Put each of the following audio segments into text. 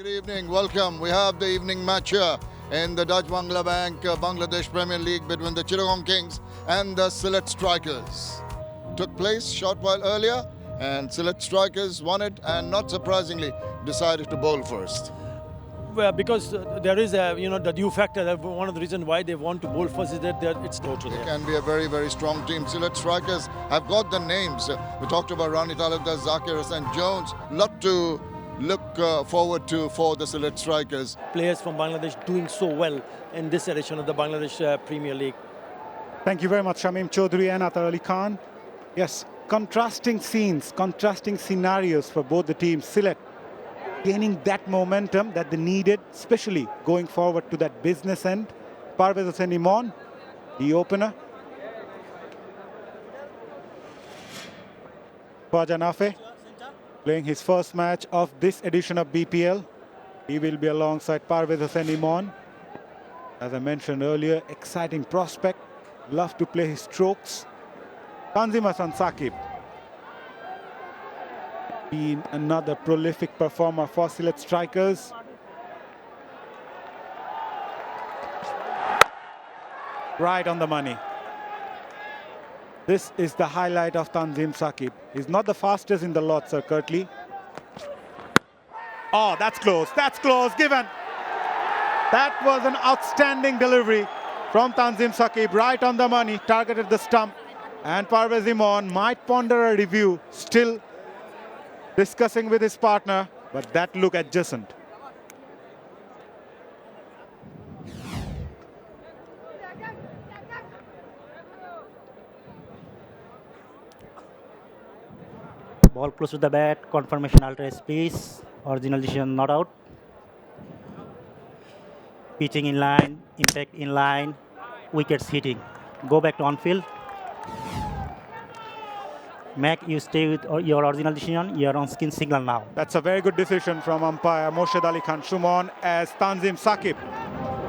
Good evening, welcome. We have the evening match here in the Dutch Bangla Bank Bangladesh Premier League between the Chittagong Kings and the Sylhet Strikers. Took place short while earlier and Sylhet Strikers won it and not surprisingly decided to bowl first. Well, because there is the new factor. That one of the reasons why they want to bowl first is that it's total. It can be a very, very strong team. Sylhet Strikers have got the names. We talked about Rani Talukdar, Zakir Hussain Jones. Lot to look forward to for the Sylhet Strikers. Players from Bangladesh doing so well in this edition of the Bangladesh Premier League. Thank you very much, Shamim Chaudhary and Atar Ali Khan. Yes, contrasting scenes, contrasting scenarios for both the teams. Sylhet gaining that momentum that they needed, especially going forward to that business end. Parvez Hossain Imon, the opener. Khwaja Nafe playing his first match of this edition of BPL. He will be alongside Parvez Hossain Imon. As I mentioned earlier, exciting prospect. Love to play his strokes. Tanzim Hassan Saqib, been another prolific performer for Sylhet Strikers. Right on the money. This is the highlight of Tanzim Saqib. He's not the fastest in the lot, Sir Curtly. Oh, that's close. That's close. Given. That was an outstanding delivery from Tanzim Saqib. Right on the money. Targeted the stump. And Parvez Imon might ponder a review. Still discussing with his partner, but that look adjacent. Ball close to the bat, confirmation alternate please. Original decision not out. Pitching in line, impact in line, wickets hitting. Go back to on field. Mac, you stay with your original decision. You're on skin signal now. That's a very good decision from umpire Morshed Ali Khan Shumon as Tanzim Saqib.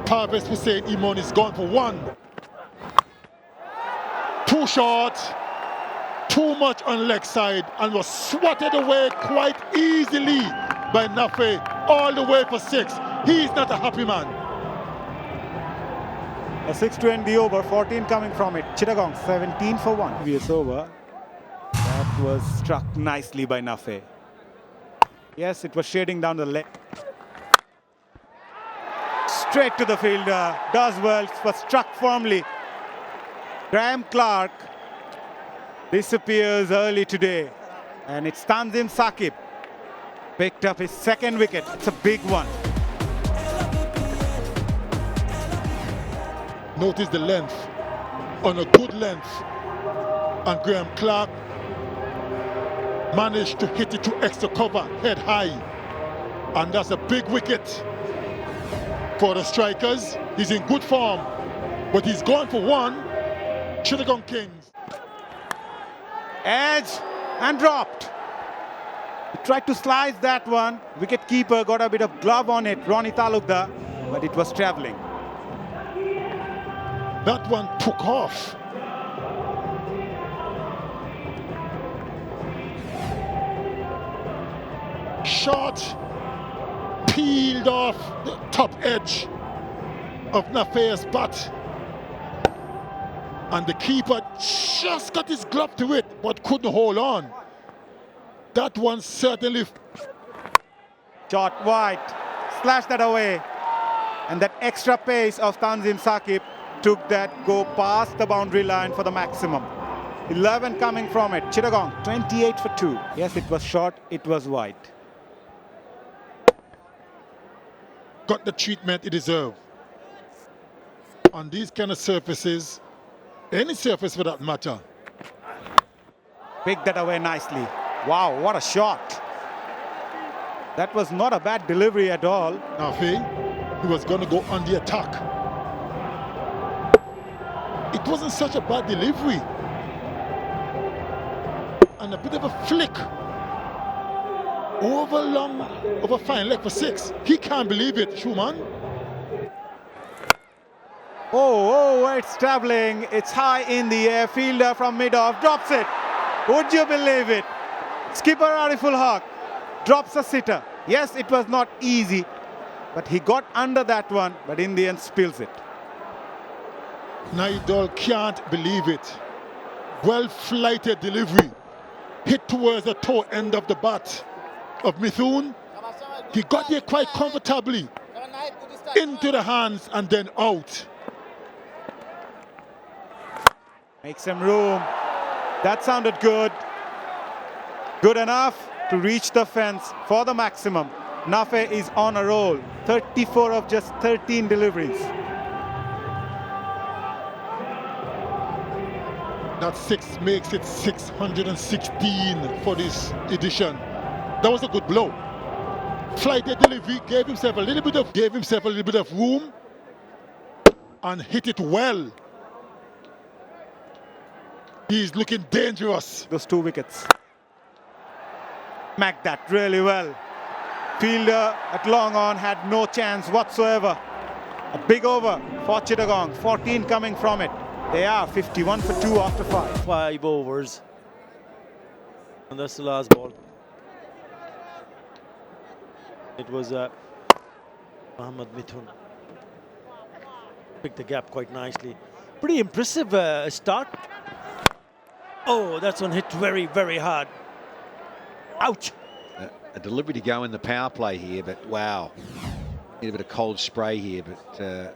Parvez Hossain Imon is gone for one. Too short, too much on leg side, and was swatted away quite easily by Nafe all the way for six. He's not a happy man. A 6 to end the over, 14 coming from it. Chittagong 17 for 1. Previous over. That was struck nicely by Nafe. Yes, it was shading down the leg. Straight to the fielder. Does well, but struck firmly. Graham Clark disappears early today. And it's Tanzim Saqib. Picked up his second wicket. It's a big one. Notice the length, on a good length. And Graham Clark managed to hit it to extra cover, head high. And that's a big wicket for the Strikers. He's in good form, but he's gone for one. Chittagong Kings. Edge and dropped. He tried to slice that one. Wicket keeper got a bit of glove on it, Rani Talukdar, but it was traveling. That one took off. Shot peeled off the top edge of Nafe's bat. And the keeper just got his glove to it, but couldn't hold on. That one certainly... Shot wide, slashed that away. And that extra pace of Tanzim Saqib took that go past the boundary line for the maximum. 11 coming from it. Chittagong 28 for 2. Yes, it was short, it was wide. Got the treatment it deserved. On these kind of surfaces, any surface for that matter. Picked that away nicely. Wow, what a shot. That was not a bad delivery at all. Nafe, he was going to go on the attack. It wasn't such a bad delivery. And a bit of a flick. Over fine leg for six. He can't believe it, Shuman. Oh, it's traveling. It's high in the air. Fielder from mid-off drops it. Would you believe it? Skipper Ariful Haq drops a sitter. Yes, it was not easy, but he got under that one, but in the end spills it. Naidol can't believe it. Well-flighted delivery. Hit towards the toe end of the bat of Mithun. He got there quite comfortably. Into the hands and then out. Make some room. That sounded good. Good enough to reach the fence for the maximum. Nafe is on a roll. 34 of just 13 deliveries. That 6 makes it 616 for this edition. That was a good blow. Flighted delivery, gave himself a little bit of room and hit it well. He's looking dangerous. Those 2 wickets. Smacked that really well. Fielder at long on had no chance whatsoever. A big over for Chittagong. 14 coming from it. They are 51 for 2 after 5. 5 overs. And that's the last ball. It was Mohammad Mithun. Picked the gap quite nicely. Pretty impressive start. Oh, that's one hit very, very hard. Ouch. A delivery to go in the power play here, but wow. Need a bit of cold spray here, but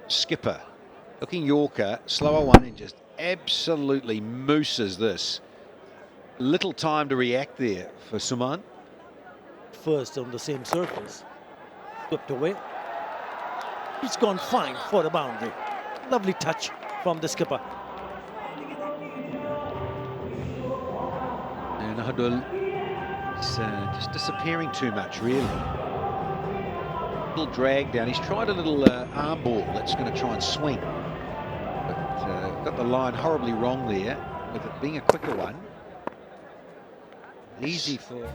skipper. Looking Yorker, slower one and just absolutely mooses this. Little time to react there for Suman. First on the same surface. Whipped away. It's gone fine for the boundary. Lovely touch from the skipper. And Hadul is just disappearing too much, really. Little drag down. He's tried a little arm ball that's going to try and swing. But got the line horribly wrong there, with it being a quicker one. Easy for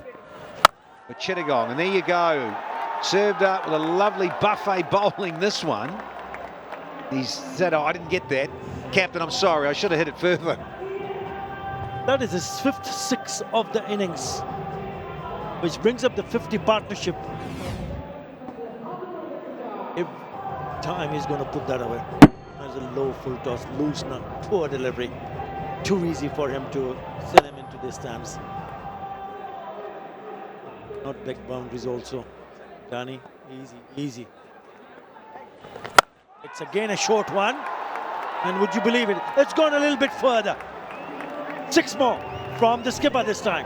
Chittagong, and there you go. Served up with a lovely buffet bowling this one. He said, oh, I didn't get that. Captain, I'm sorry, I should have hit it further. That is his 5th 6 of the innings, which brings up the 50 partnership. Every time he's going to put that away. There's a low full toss, loose nut, poor delivery. Too easy for him to send him into the stands. Not big boundaries also. Danny, easy, easy. It's again a short one. And would you believe it? It's gone a little bit further. 6 more from the skipper this time.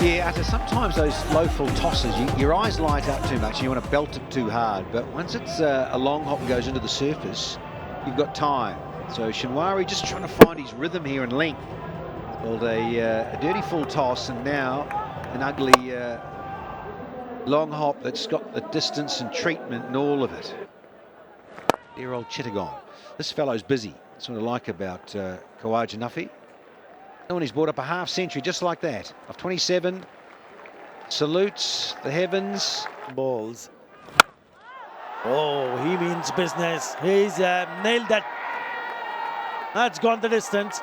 Yeah, Atta, sometimes those low full tosses, your eyes light up too much and you want to belt it too hard. But once it's a long hop and goes into the surface, you've got time. So Qiṭwāṛī just trying to find his rhythm here and length. Called a dirty full toss, and now an ugly long hop that's got the distance and treatment and all of it. Dear old Chittagong. This fellow's busy. That's what I like about Khawaja. And he's brought up a half century just like that. Of 27, salutes the heavens. Balls. Oh, he means business. He's nailed that. That's gone the distance.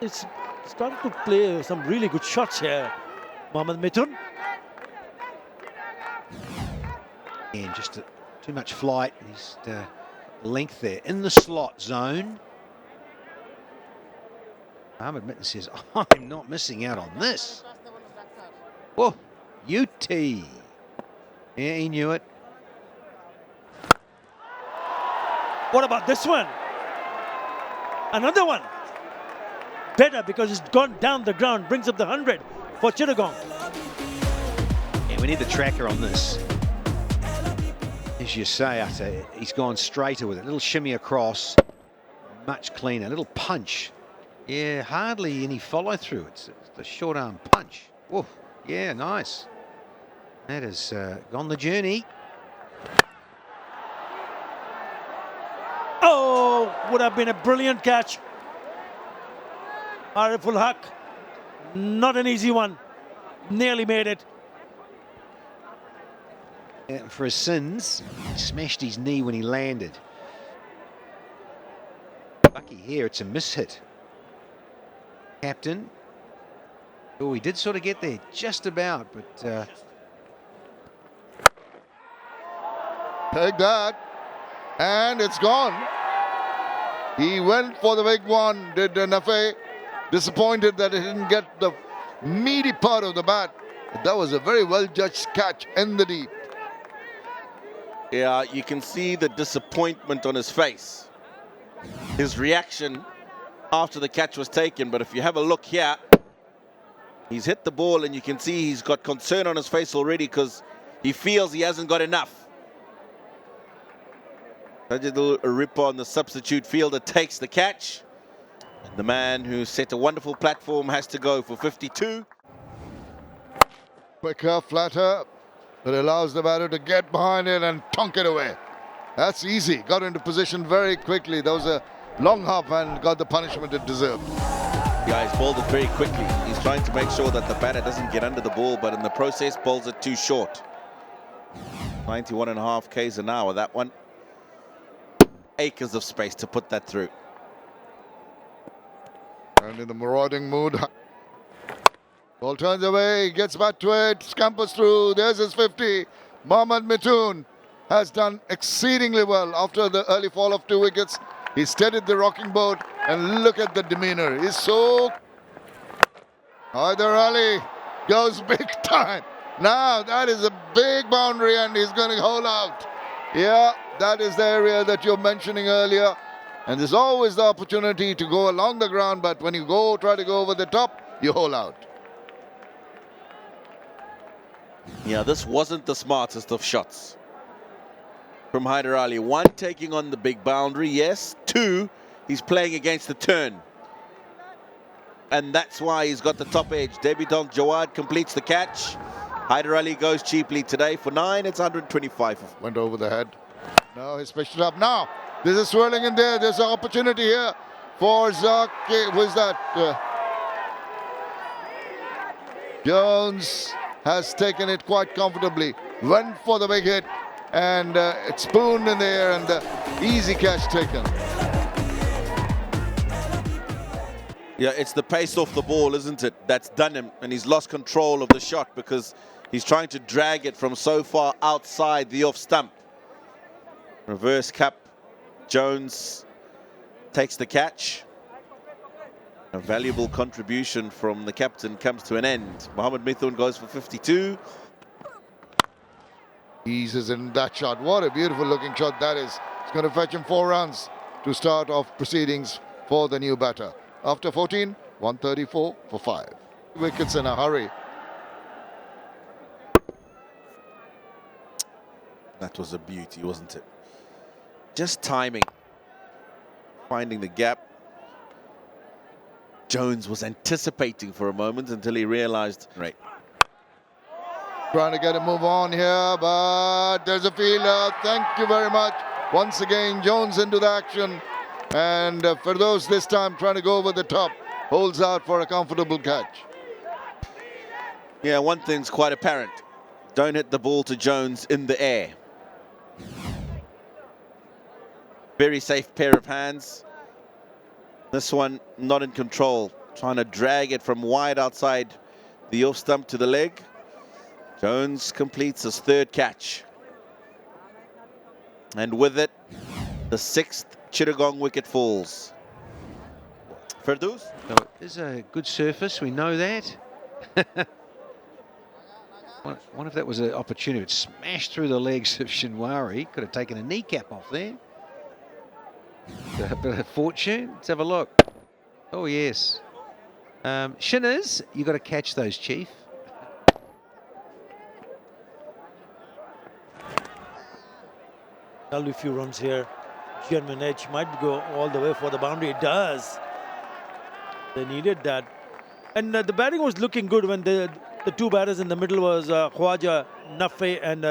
It's started to play some really good shots here, Mohammad Mithun. And just too much flight. He's length there in the slot zone. Mohammad Mithun says, I'm not missing out on this. Whoa, UT. Yeah, he knew it. What about this one? Another one. Better because it's gone down the ground, brings up the 100 for Chittagong. Yeah, we need the tracker on this. As you say, Atta, he's gone straighter with it. Little shimmy across, much cleaner. Little punch. Yeah, hardly any follow through. It's the short arm punch. Whoa, yeah, nice. That has gone the journey. Oh, would have been a brilliant catch. Ariful Haq, not an easy one. Nearly made it. And for his sins, he smashed his knee when he landed. Lucky here, it's a miss hit. Captain, Oh, he did sort of get there, just about, but Take that. And it's gone. He went for the big one, did 𝗃𝗃. Disappointed that he didn't get the meaty part of the bat. But that was a very well-judged catch in the deep. Yeah, you can see the disappointment on his face. His reaction after the catch was taken, but if you have a look here, he's hit the ball and you can see he's got concern on his face already because he feels he hasn't got enough. 𝗃𝗃𝗃𝗃, the substitute fielder, takes the catch. And the man who set a wonderful platform has to go for 52. Quicker, flatter, but allows the batter to get behind it and tonk it away. That's easy. Got into position very quickly. That was a long hop and got the punishment it deserved. Yeah, he's bowled it very quickly. He's trying to make sure that the batter doesn't get under the ball, but in the process, bowls it too short. 91.5 Ks an hour, that one. Acres of space to put that through. And in the marauding mood. Ball turns away, gets back to it, scampers through. There's his 50. Mohammad Mithun has done exceedingly well after the early fall of 2 wickets. He steadied the rocking boat, and look at the demeanor. He's so... Haider Ali goes big time. Now that is a big boundary and he's going to hold out. Yeah, that is the area that you're mentioning earlier. And there's always the opportunity to go along the ground, but when you try to go over the top, you hold out. Yeah, this wasn't the smartest of shots from Haider Ali. 1, taking on the big boundary, yes. 2, he's playing against the turn. And that's why he's got the top edge. Debutant Jawad completes the catch. Haider Ali goes cheaply today for 9. It's 125. Went over the head. No, he's pitched it up. Now, this is swirling in there. There's an opportunity here for Zaki. Who is that? Jones has taken it quite comfortably. Went for the big hit. And it's spooned in the air and the easy catch taken. Yeah, it's the pace off the ball, isn't it? That's done him, and he's lost control of the shot because he's trying to drag it from so far outside the off stump. Reverse cup. Jones takes the catch. A valuable contribution from the captain comes to an end. Mohammad Mithun goes for 52. Eases in that shot. What a beautiful looking shot that is. It's going to fetch him 4 runs to start off proceedings for the new batter. After 14, 134 for 5. Wickets in a hurry. That was a beauty, wasn't it? Just timing. Finding the gap. Jones was anticipating for a moment until he realized, right. Trying to get a move on here, but there's a fielder. Thank you very much. Once again, Jones into the action. And 𝗃𝗃𝗃𝗃 this time trying to go over the top. Holds out for a comfortable catch. Yeah, one thing's quite apparent. Don't hit the ball to Jones in the air. Very safe pair of hands. This one not in control. Trying to drag it from wide outside the off stump to the leg. Jones completes his 3rd catch. And with it, the 6th Chittagong wicket falls. Firdaus? So it is a good surface, we know that. Wonder if that was an opportunity. It smashed through the legs of Shinwari. Could have taken a kneecap off there. A bit of fortune. Let's have a look. Oh, yes. Shinners, you got to catch those, Chief. A few runs here. German edge might go all the way for the boundary. It does. They needed that. And the batting was looking good when the 2 batters in the middle was Khwaja, Nafe and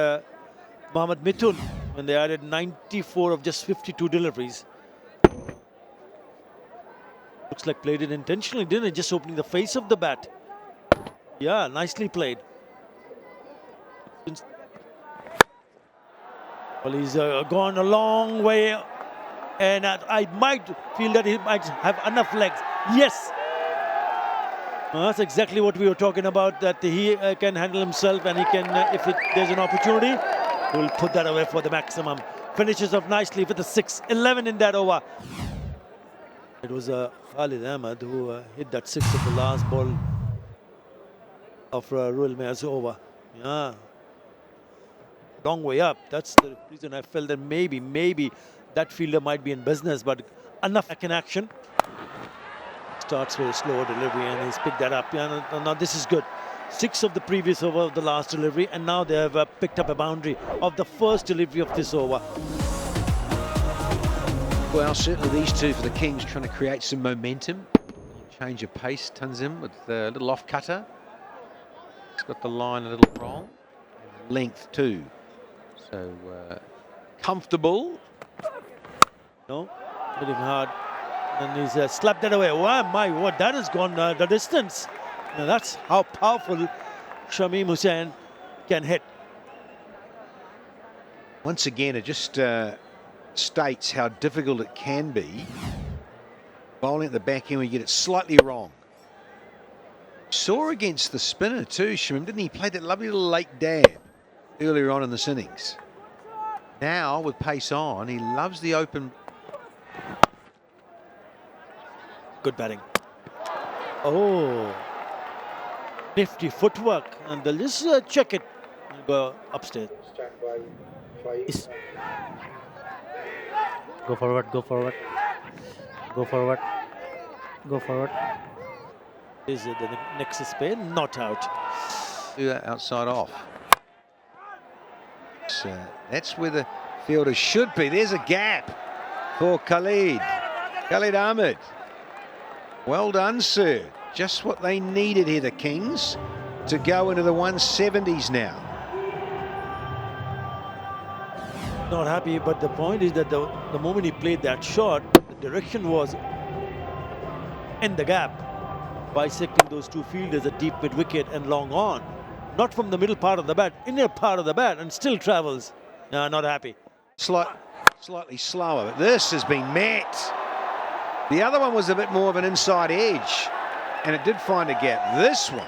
Mohammad Mithun. When they added 94 of just 52 deliveries. Looks like played it intentionally, didn't it? Just opening the face of the bat. Yeah, nicely played. Well, he's gone a long way, and I might feel that he might have enough legs. Yes, Well, that's exactly what we were talking about, that he can handle himself, and he can, if there's an opportunity, he'll put that away for the maximum. Finishes off nicely with the 6-11 in that over. It was Khalid Ahmed who hit that 6 of the last ball of 𝗂𝗏𝗀𝗻𝗔's over. Yeah. Long way up. That's the reason I felt that maybe that fielder might be in business, but enough in action. Starts with a slower delivery, and he's picked that up. Yeah, now this is good. 6 of the previous over of the last delivery, and now they have picked up a boundary of the first delivery of this over. Well, certainly these two for the Kings trying to create some momentum. Change of pace, Tanzim with a little off cutter. He's got the line a little wrong. Length too. So comfortable. No, hit him hard. And he's slapped that away. Wow, my word, that has gone the distance. Now that's how powerful Shamim Hussain can hit. Once again, it just states how difficult it can be bowling at the back end when you get it slightly wrong. Saw against the spinner too, Shamim, didn't he? Played that lovely little late dab earlier on in this innings. Now with pace on, he loves the open. Good batting. Oh, nifty footwork, and they'll just check it and go upstairs. Go forward, go forward, go forward, go forward. Is it the next spin? Not out. Do that outside off. So that's where the fielder should be. There's a gap for Khalid Ahmed. Well done, sir. Just what they needed here, the Kings, to go into the 170s now. Not happy, but the point is that the moment he played that shot, the direction was in the gap, bisecting those two fielders, a deep mid wicket and long on. Not from the middle part of the bat, inner part of the bat, and still travels. No, not happy. Slightly slower, but this has been met. The other one was a bit more of an inside edge, and it did find a gap. This one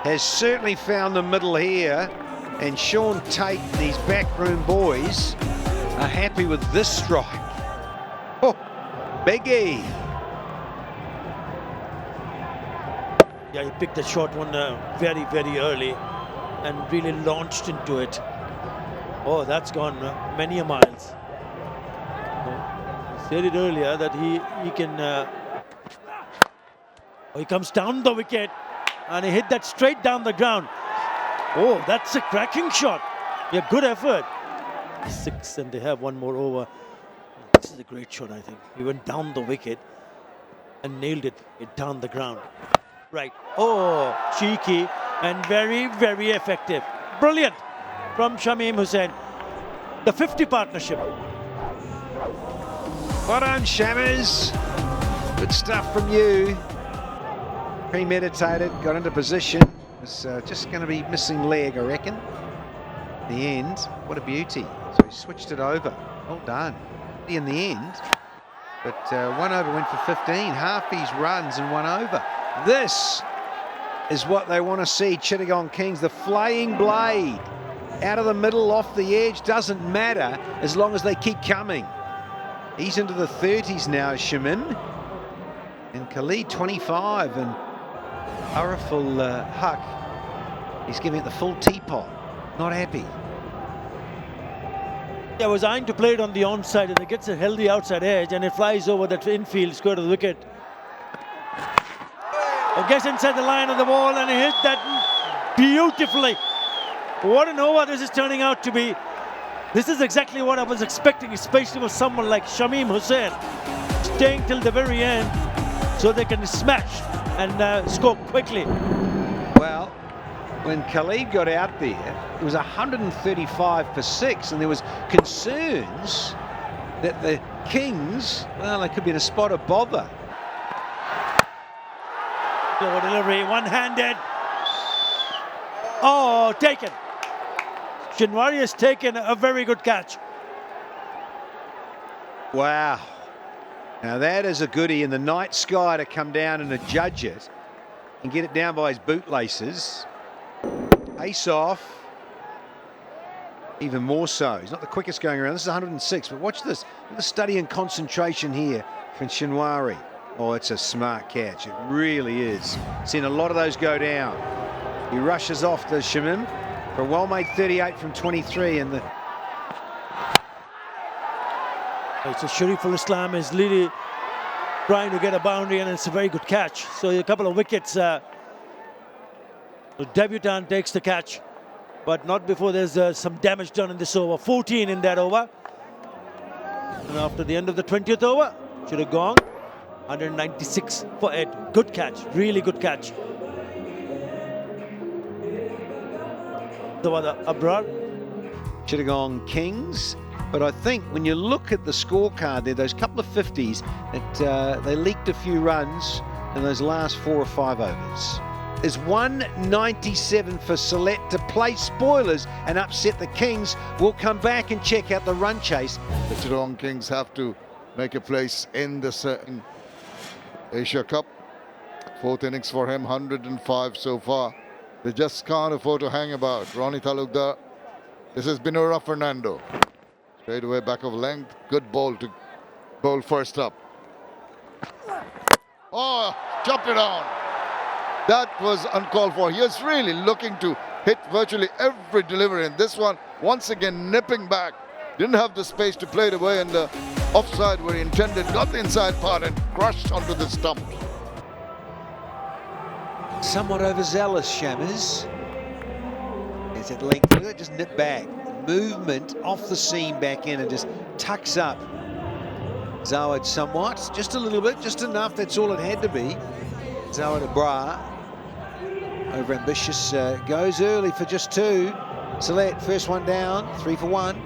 has certainly found the middle here, and Shaun Tait and his backroom boys are happy with this strike. Oh, biggie. Yeah, he picked the short one very, very early and really launched into it. Oh, that's gone many a miles. I said it earlier that he can. He comes down the wicket and he hit that straight down the ground. Oh, that's a cracking shot. Yeah, good effort. 6, and they have one more over. This is a great shot, I think. He went down the wicket and nailed it down the ground. Right. Oh, cheeky and very, very effective. Brilliant from Shamim Hussain. The 50 partnership. Well done, Shammers. Good stuff from you. Premeditated, got into position. It's just going to be missing leg, I reckon. In the end, what a beauty. So he switched it over. Well done. In the end, but 1 over went for 15. Half his runs and 1 over. This is what they want to see, Chittagong Kings. The flaying blade out of the middle, off the edge, doesn't matter as long as they keep coming. He's into the 30s now, Shamin. And Khalid 25, and 𝗂𝗏𝗃𝗃, he's giving it the full teapot. Not happy. Yeah, was eyeing to play it on the onside, and it gets a healthy outside edge, and it flies over that infield square of the wicket. It gets inside the line of the ball, and he hit that beautifully. What an over this is turning out to be. This is exactly what I was expecting, especially with someone like Shamim Hussain, staying till the very end so they can smash and score quickly. Well, when Khalid got out there, it was 135 for 6, and there was concerns that the Kings, well, they could be in a spot of bother. Slow delivery, one-handed. Oh, taken. 𝗁𝗏𝗽𝗃𝗃 has taken a very good catch. Wow. Now that is a goodie in the night sky to come down and adjudge it. and get it down by his bootlaces. Ace off. Even more so. He's not the quickest going around. This is 106, but watch this. The study and concentration here from Chittagong. Oh, it's a smart catch. It really is. Seen a lot of those go down. He rushes off the Shamim for a well-made 38 from 23, and the So 𝗃𝗵𝗃𝗃 is really trying to get a boundary, and it's a very good catch. So a couple of wickets. The debutant takes the catch, but not before there's some damage done in this over. 14 in that over. And after the end of the 20th over, Chittagong 196 for Ed. Good catch, really good catch. Abrar. Chittagong Kings. But I think when you look at the scorecard there, those couple of 50s, that they leaked a few runs in those last 4 or 5 overs. There's 197 for Sylhet to play spoilers and upset the Kings. We'll come back and check out the run chase. The Chittagong Kings have to make a place in the Asia Cup. 4th innings for him, 105 so far. They just can't afford to hang about. Ronnie Talukdar. This is Binura Fernando. Straight away back of length. Good ball to bowl first up. Oh, chopped it down. That was uncalled for. He was really looking to hit virtually every delivery. And this one, once again, nipping back. Didn't have the space to play it away, and the offside where he intended. Got the inside part and crushed onto the stump. Somewhat overzealous, Shammers. Is it length? Look at it, just nip back. Movement off the seam back in and just tucks up. Zawad somewhat, just a little bit, just enough. That's all it had to be. Zawad Abrar. Over ambitious, goes early for just 2. Sylhet, first one down, 3 for 1.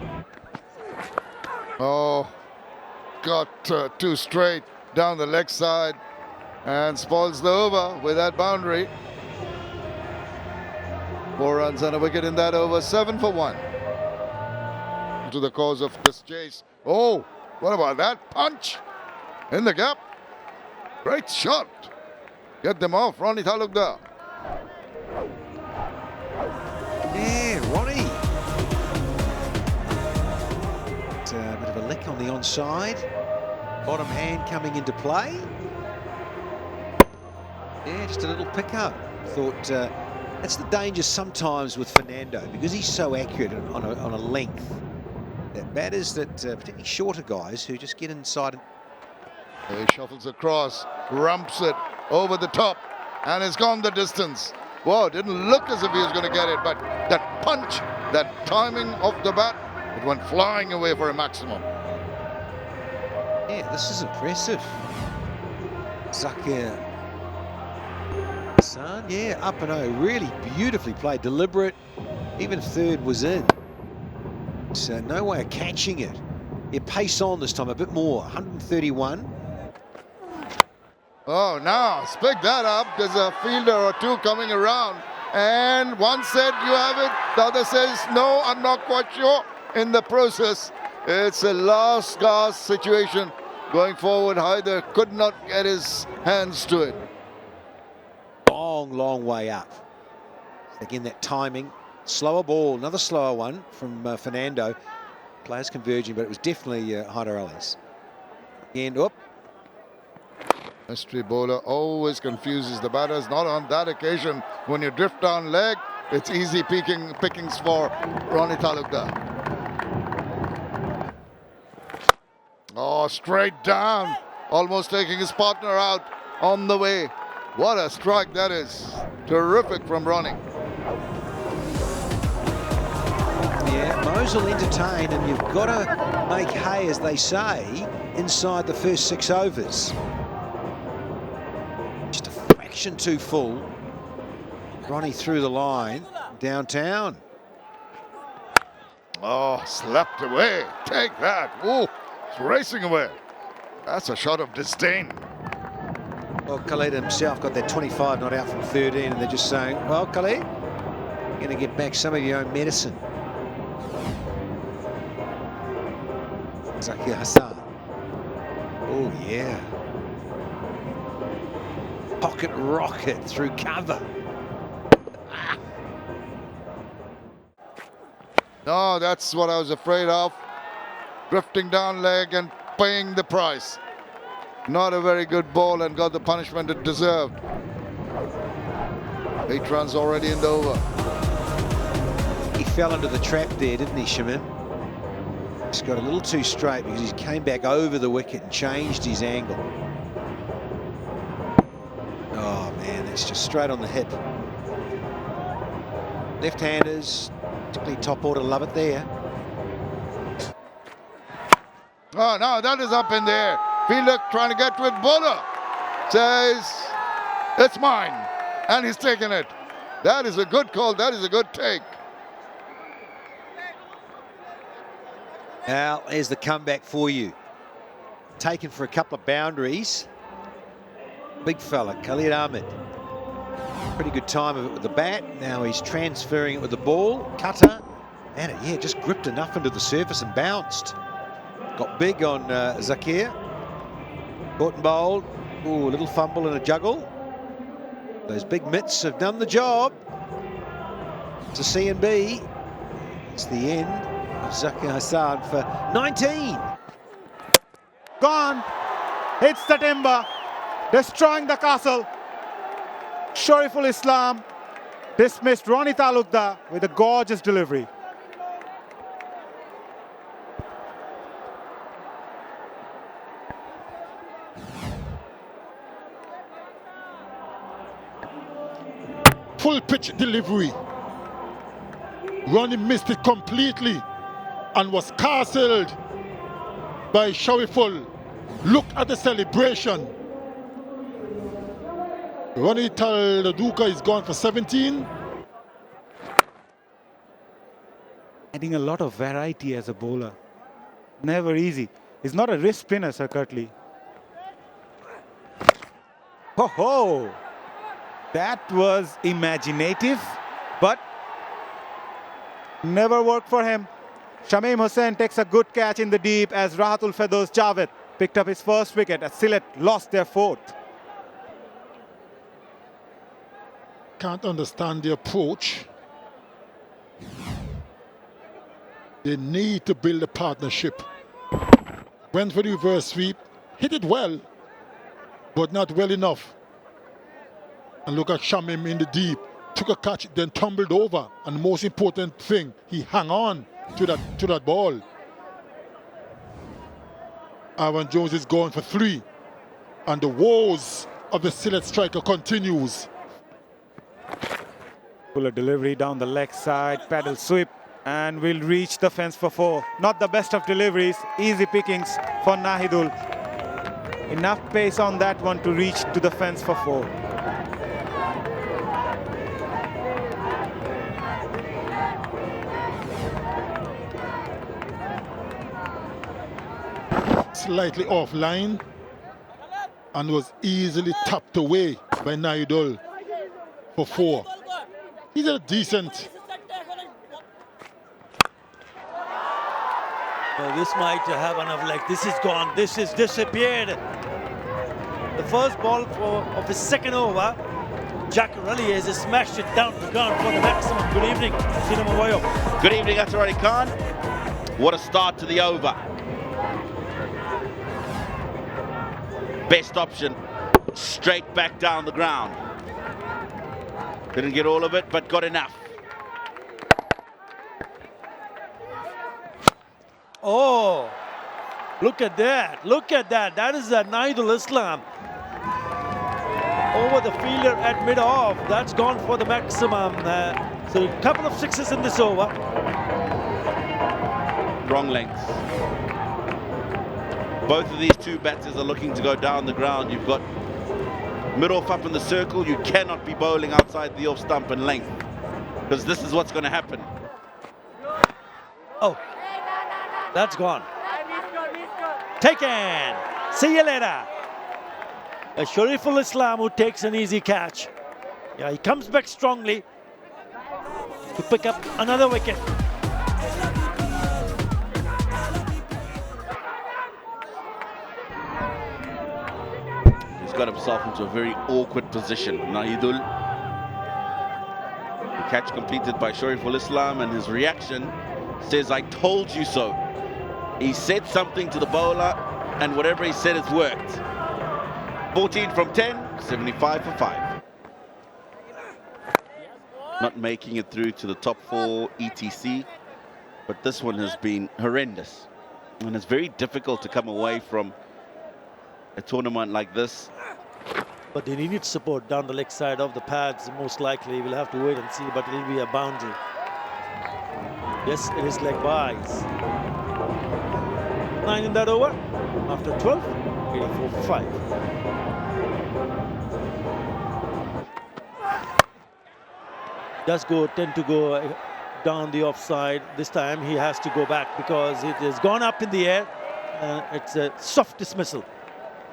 Oh, got 2 straight down the leg side and spoils the over with that boundary. 4 runs and a wicket in that over, 7 for 1. To the cause of this chase. Oh, what about that punch in the gap? Great shot. Get them off, Ronnie Talukdar. Yeah, Ronnie. It's a bit of a lick on the onside. Bottom hand coming into play. Yeah, just a little pickup. Thought that's the danger sometimes with Fernando, because he's so accurate on a length. That matters that particularly shorter guys who just get inside. He shuffles across, rumps it over the top, and it's gone the distance. Whoa, didn't look as if he was going to get it, but that punch, that timing of the bat, it went flying away for a maximum. Yeah, this is impressive. Zakir Hassan, yeah, up and over, really beautifully played, deliberate. Even if third was in. So no way of catching it. Yeah, pace on this time a bit more. 131. Oh, now pick that up. There's a fielder or 2 coming around, and one said you have it, the other says no, I'm not quite sure. In the process, it's a last gasp situation going forward. Haider could not get his hands to it. Long way up. Again, that timing. Slower ball, another slower one from Fernando. Players converging, but it was definitely Haider Ali's. And up. Mystery bowler always confuses the batters. Not on that occasion. When you drift down leg, it's easy pickings for Ronnie Talukdar. Oh, straight down. Almost taking his partner out on the way. What a strike that is. Terrific from Ronnie. Yeah, Mose will entertain, and you've got to make hay, as they say, inside the first 6 overs. Just a fraction too full. Ronnie through the line, downtown. Oh, slapped away. Take that. Ooh, it's racing away. That's a shot of disdain. Well, Khalid himself got that 25 not out from 13, and they're just saying, well, Khalid, you're going to get back some of your own medicine. Zakir Hassan. Oh, yeah. pocket rocket through cover. No, that's what I was afraid of. Drifting down leg and paying the price. Not a very good ball and got the punishment it deserved. 8 runs already in the over. He fell into the trap there, didn't he, Shamin? Just got a little too straight because he came back over the wicket and changed his angle. Oh, man, that's just straight on the hip. Left-handers, particularly top order, love it there. Oh, no, that is up in there. Fielder trying to get to it. Bowler says, it's mine. And he's taken it. That is a good call. That is a good take. Now, here's the comeback for you. Taken for a couple of boundaries. Big fella, Khalid Ahmed. Pretty good time of it with the bat. Now he's transferring it with the ball. Cutter. And it, yeah, just gripped enough into the surface and bounced. Got big on Zakir. Caught and bowled. Ooh, a little fumble and a juggle. Those big mitts have done the job. To C and B. It's the end of Zakir Hassan for 19. Gone. Hits the timber. Destroying the castle. Shorturl Islam dismissed Ronnie Talukdar with a gorgeous delivery. Full pitch delivery. Ronnie missed it completely and was castled by Shorturl. Look at the celebration. Ronnie Talukdar is gone for 17. Adding a lot of variety as a bowler. Never easy. He's not a wrist spinner, Sir Curtly. Ho ho! That was imaginative, but never worked for him. Shamim Hussain takes a good catch in the deep as Rahatul Fedoz Javed picked up his first wicket as Sylhet lost their 4th. Can't understand the approach. They need to build a partnership. Went for the reverse sweep, hit it well, but not well enough. And look at Shamim in the deep. Took a catch, then tumbled over. And the most important thing, he hung on to that ball. Aaron Jones is going for 3. And the woes of the Sylhet striker continues. Pull a delivery down the leg side, paddle sweep, and will reach the fence for 4. Not the best of deliveries, easy pickings for Nahidul. Enough pace on that one to reach to the fence for 4. Slightly offline and was easily tapped away by Nahidul for 4. He's a decent. Well, this might have enough leg. This is gone. This is disappeared. The first ball of his second over. Jack Raleigh has smashed it down to ground for the maximum. Good evening, Sina Mawayo. Good evening, Atarali Khan. What a start to the over. Best option, straight back down the ground. Didn't get all of it, but got enough. Oh, look at that. Look at that. That is Nahidul Islam. Over the fielder at mid-off. That's gone for the maximum. So a couple of sixes in this over. Wrong length. Both of these two batters are looking to go down the ground. You've got mid-off up in the circle. You cannot be bowling outside the off stump and length, because this is what's going to happen. Oh, that's gone. Taken. See you later. A Shorturl Islam who takes an easy catch. Yeah, he comes back strongly to pick up another wicket. got himself into a very awkward position. Nahidul. The catch completed by Shoriful Islam, and his reaction says, "I told you so." He said something to the bowler, and whatever he said has worked. 14 from 10, 75 for 5. Not making it through to the top 4 ETC, but this one has been horrendous. And it's very difficult to come away from a tournament like this. But they needed support down the leg side of the pads, most likely. We'll have to wait and see, but it'll be a boundary. Yes, it is leg byes. 9 in that over. After 12, 84 for 5. Does tend to go down the offside. This time he has to go back because it has gone up in the air. It's a soft dismissal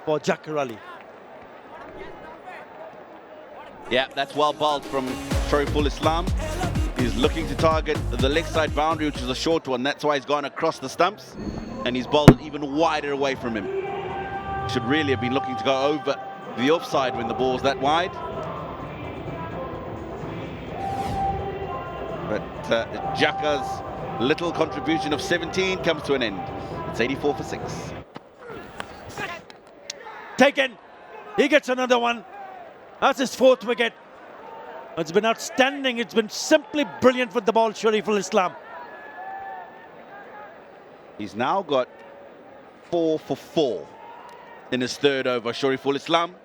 for Jacques Ali. Yeah, that's well bowled from Shoriful Islam. He's looking to target the leg side boundary, which is a short one. That's why he's gone across the stumps, and he's bowled it even wider away from him. Should really have been looking to go over the offside when the ball's that wide. But Jacques' little contribution of 17 comes to an end. It's 84 for 6. Taken. He gets another one. That's his 4th wicket. It's been outstanding. It's been simply brilliant with the ball, Shoriful Islam. He's now got 4 for 4 in his 3rd over, Shoriful Islam.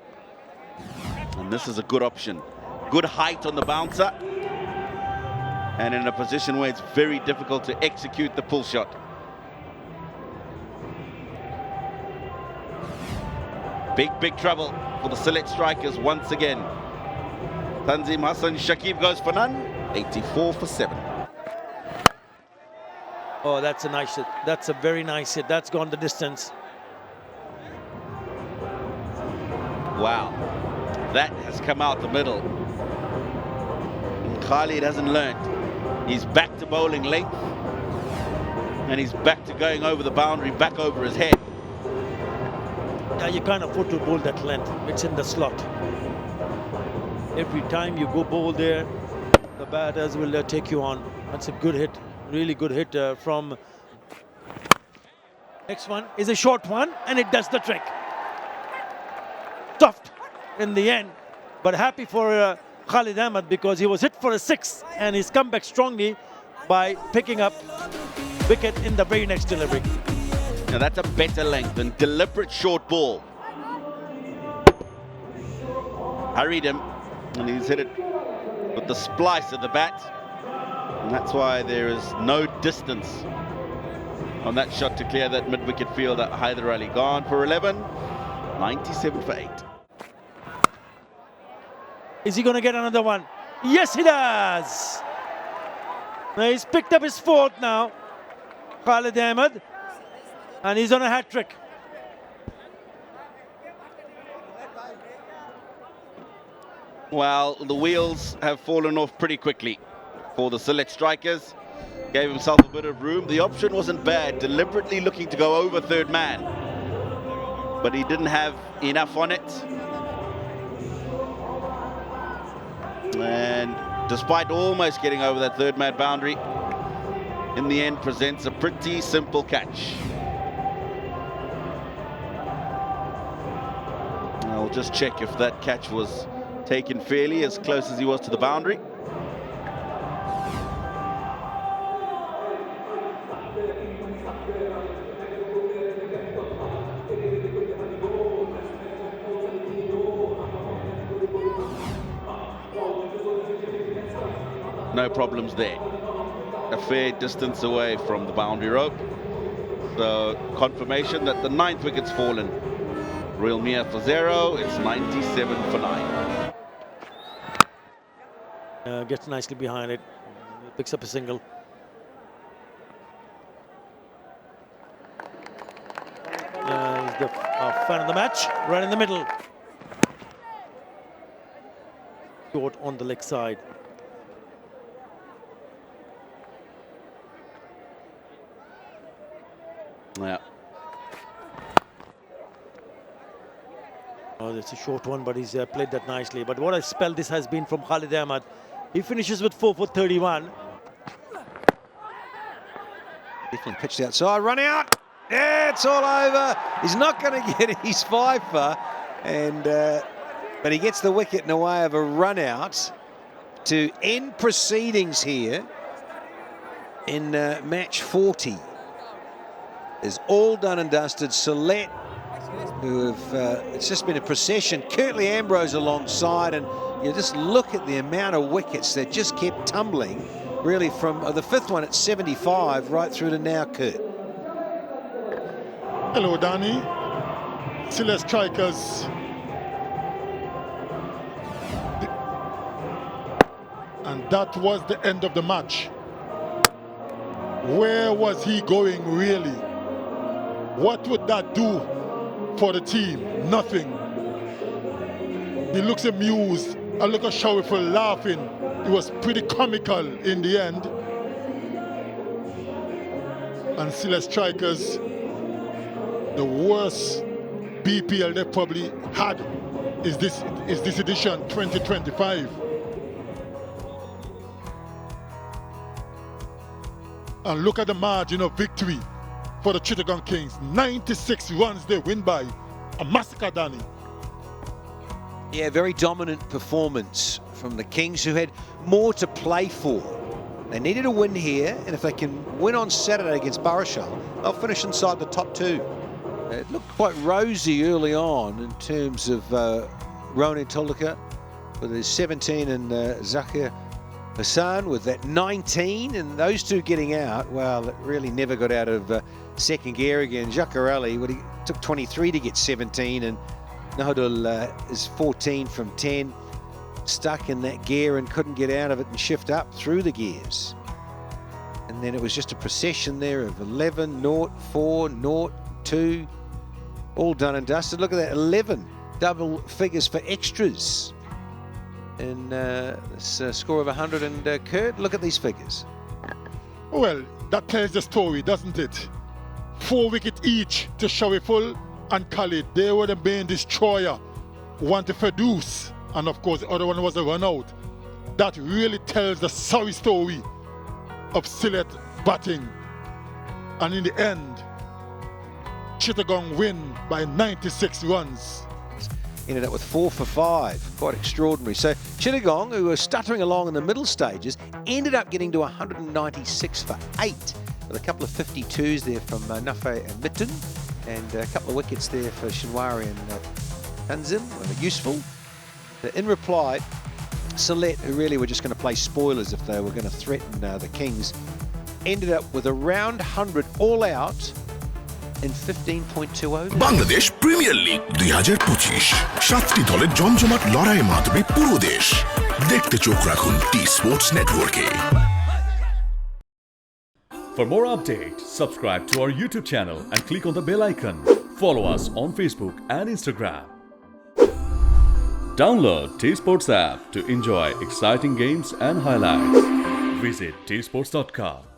And this is a good option. Good height on the bouncer. And in a position where it's very difficult to execute the pull shot. Big trouble for the Sylhet strikers once again. Tanzim Hassan Shakib goes for none. 84 for 7. Oh, that's a nice hit. That's a very nice hit. That's gone the distance. Wow. That has come out the middle. And Khalid hasn't learned. He's back to bowling length. And he's back to going over the boundary, back over his head. Yeah, you can't afford to bowl that length. It's in the slot. Every time you go bowl there, the batters will take you on. That's a good hit. Really good hit from... Next one is a short one, and it does the trick. Soft in the end, but happy for Khalid Ahmed because he was hit for a 6, and he's come back strongly by picking up wicket in the very next delivery. Now that's a better length than deliberate short ball. Hurried him, and he's hit it with the splice of the bat. And that's why there is no distance on that shot to clear that mid-wicket fielder, Haider Ali. Gone for 11, 97 for 8. Is he going to get another one? Yes, he does. Now he's picked up his 4th now, Khalid Ahmed, and he's on a hat-trick. Well, the wheels have fallen off pretty quickly for the Sylhet strikers. Gave himself a bit of room. The option wasn't bad, deliberately looking to go over 3rd man. But he didn't have enough on it. And despite almost getting over that 3rd man boundary, in the end presents a pretty simple catch. I'll just check if that catch was taken fairly, as close as he was to the boundary. No problems there. A fair distance away from the boundary rope. So confirmation that the 9th wicket's fallen. Real Mia for 0. It's 97 for 9. Gets nicely behind it. Picks up a single. He's the fan of the match. Right in the middle. Short on the leg side. Yeah. Oh, it's a short one, but he's played that nicely. But what a spell this has been from Khalid Ahmed. He finishes with 4 for 31. Definitely pitched outside, run out. Yeah, it's all over. He's not going to get his fifer, and but he gets the wicket in the way of a run out to end proceedings here in match 40. Is all done and dusted. Sylhet, who have it's just been a procession. Curtly Ambrose alongside, and you just look at the amount of wickets that just kept tumbling, really from the 5th one at 75 right through to now, Kurt. Hello, Danny. Sylhet strikers. And that was the end of the match. Where was he going, really? What would that do for the team? Nothing. He looks amused. I look at 𝗂𝗶𝗃 laughing. It was pretty comical in the end. And Sylhet strikers, the worst BPL they probably had is this edition 2025. And look at the margin of victory for the Chittagong Kings. 96 runs they win by. A massacre, Danny. Yeah, very dominant performance from the Kings, who had more to play for. They needed a win here, and if they can win on Saturday against 𝗵𝗺, they'll finish inside the top 2. It looked quite rosy early on in terms of Ronan Tolika with his 17 and Zakir Hassan with that 19, and those two getting out, well, it really never got out of second gear again. 𝗃𝗃, well, he took 23 to get 17, and 𝗃𝗃 is 14 from 10, stuck in that gear and couldn't get out of it and shift up through the gears. And then it was just a procession there of 11, 0, 4, 0, 2, all done and dusted. Look at that, 11 double figures for extras in this score of 100. And Kurt, look at these figures. Well, that tells the story, doesn't it? 4 wickets each to 𝗂𝗶𝗃 and Khalid. They were the main destroyer. One to Firdaus, and of course the other one was a run out. That really tells the sorry story of Sylhet batting. And in the end, Chittagong win by 96 runs. Ended up with 4 for 5, quite extraordinary. So Chittagong, who were stuttering along in the middle stages, ended up getting to 196 for 8, with a couple of 52s there from Nafay and Mitten, and a couple of wickets there for Shinwari and Tanzim, were useful. In reply, Sylhet, who really were just going to play spoilers if they were going to threaten the Kings, ended up with around 100 all out in 15.2 overs. Bangladesh premier league 2025 7টি দলের জমজমাট লড়াইয়ে মাতবে পুরো দেশ দেখতে চোখ রাখুন T Sports নেটওয়ার্কে For more updates, subscribe to our YouTube channel and click on the bell icon. Follow us on Facebook and Instagram. Download 𝗃𝗵𝗃𝗃 app to enjoy exciting games and highlights. Visit 𝗃sports.com.